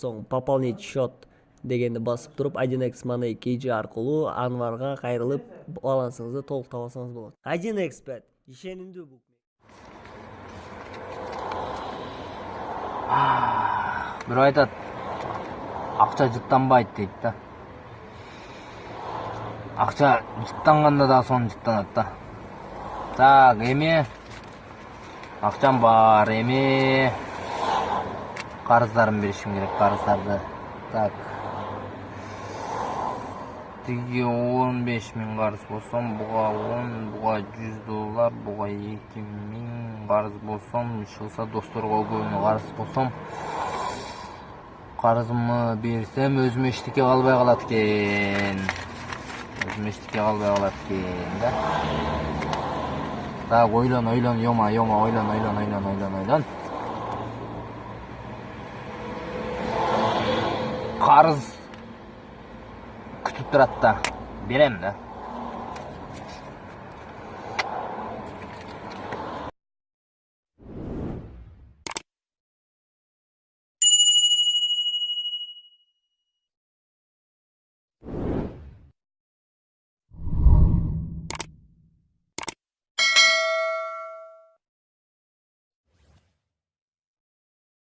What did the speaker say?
соң пополнить счет дегенди басып туруп 1x Money KG аркылуу Анварга кайрылып балансыңызды толуктап алсаңыз болот. 1xbet ишенимдүү букмекер. Бирөө айтат, акча жыттанбайт дейт да. Акча жыттанганда да сонун жыттанат да. Так, эми акчам бар, эми карыздарымды беришим керек, карыздарды. Так. Тиги 15.000 карыз болсом, буга 10, буга $100, буга 2.000 карыз болсом, ишылса досторго көбүнө карыз болсом, карызымды берсем өзүмө эчтеке калбай калат экен. Да. Так, ойлон, yoма, ойлон. Карыз күтүп турат да, берем да.